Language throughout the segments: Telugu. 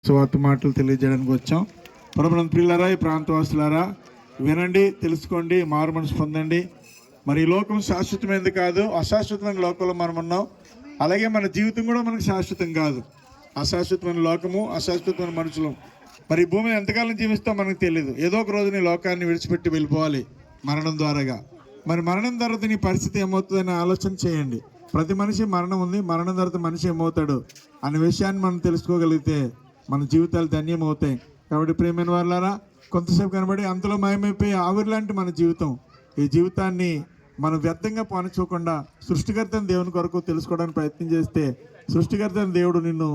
సువార్త మాటలు తెలియజేయడానికి వచ్చాం. ప్రభునందు ప్రియులారా, ఈ ప్రాంతవాసులారా వినండి, తెలుసుకోండి, మారు మనసు పొందండి. మరి ఈ లోకం శాశ్వతమైనది కాదు, అశాశ్వతమైన లోకంలో మనం ఉన్నాం. అలాగే మన జీవితం కూడా మనకు శాశ్వతం కాదు. అశాశ్వతమైన లోకము, అశాశ్వతమైన మనుషులు. మరి ఈ భూమిని ఎంతకాలం జీవిస్తాం మనకు తెలియదు. ఏదో ఒక రోజు నీ లోకాన్ని విడిచిపెట్టి వెళ్ళిపోవాలి మరణం ద్వారాగా. మరి మరణం తర్వాత నీ పరిస్థితి ఏమవుతుందని ఆలోచన చేయండి. ప్రతి మనిషి మరణం ఉంది, మరణం తర్వాత మనిషి ఏమవుతాడు అనే విషయాన్ని మనం తెలుసుకోగలిగితే మన జీవితాలు ధన్యమవుతాయి. కాబట్టి ప్రియమైన వాళ్ళారా, కొంతసేపు కనబడి అంతలో మాయమైపోయి ఆవిరి లాంటి మన జీవితం. ఈ జీవితాన్ని మనం వ్యర్థంగా పోనించుకోకుండా సృష్టికర్తని దేవుని కొరకు తెలుసుకోవడానికి ప్రయత్నం చేస్తే సృష్టికర్తని దేవుడు నిన్ను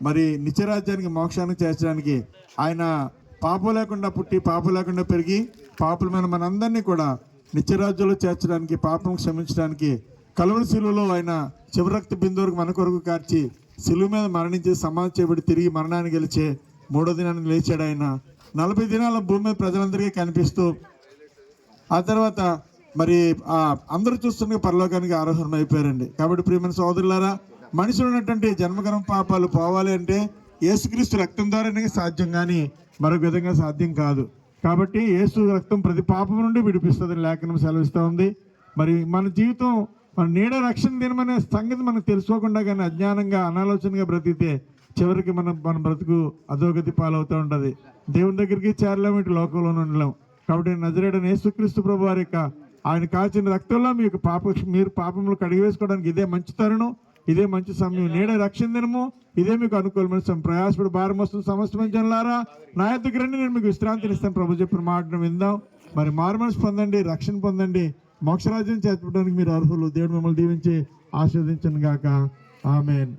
మరి నిత్యరాజ్యానికి, మోక్షానికి చేర్చడానికి, ఆయన పాపం లేకుండా పుట్టి పాపం లేకుండా పెరిగి పాపులమైన మనందరినీ కూడా నిత్యరాజ్యంలో చేర్చడానికి, పాపం క్షమించడానికి కలువరి శిలువలో ఆయన చివరి రక్త బిందువులకు మన కొరకు కార్చి శిలువ మీద మరణించి సమాధి చేయబడి తిరిగి మరణాన్ని గెలిచే 3వ దినాన్ని లేచాడు. ఆయన 40 దినాల భూమి మీద ప్రజలందరికీ కనిపిస్తూ ఆ తర్వాత మరి అందరూ చూస్తుండగా పరలోకానికి ఆరోహణం అయిపోయారండి. కాబట్టి ప్రియమైన సోదరులారా, మనిషిలో ఉన్నటువంటి జన్మకరం పాపాలు పోవాలి అంటే యేసుక్రీస్తు రక్తం ద్వారానే సాధ్యం, కానీ మరొక విధంగా సాధ్యం కాదు. కాబట్టి యేసు రక్తం ప్రతి పాపం నుండి విడిపిస్తుందని లేఖనం సెలవిస్తూ ఉంది. మరి మన జీవితం మన నీడ రక్షణ దినమనే సంగతి మనకు తెలుసుకోకుండా కానీ అజ్ఞానంగా, అనాలోచనగా బ్రతికితే చివరికి మన బ్రతుకు అధోగతి పాలవుతూ ఉంటుంది. దేవుని దగ్గరికి చేరలేము, ఇటు లోకంలో ఉండలేము. కాబట్టి నజరేయుడైన యేసుక్రీస్తు ప్రభు వారి యొక్క ఆయన కాచిన రక్తంలో మీరు పాపములు కడిగి వేసుకోవడానికి ఇదే మంచి తరుణం, ఇదే మంచి సమయం. నీడ రక్షణ దినము, ఇదే మీకు అనుకూలమైన సమయం. ప్రయాసపడి భారం వస్తుంది సమస్త జనులారా, నా యొద్దకు రండి, నేను మీకు విశ్రాంతిని ఇస్తాను. ప్రభు చెప్పిన మాటను విందాం. మరి మారుమనసు పొందండి, రక్షణ పొందండి, మోక్షరాజ్యం చేర్చడానికి మీరు అర్హులు. దేవుడు మిమ్మల్ని దీవించి ఆశీర్వదించను గాక. ఆమేన్.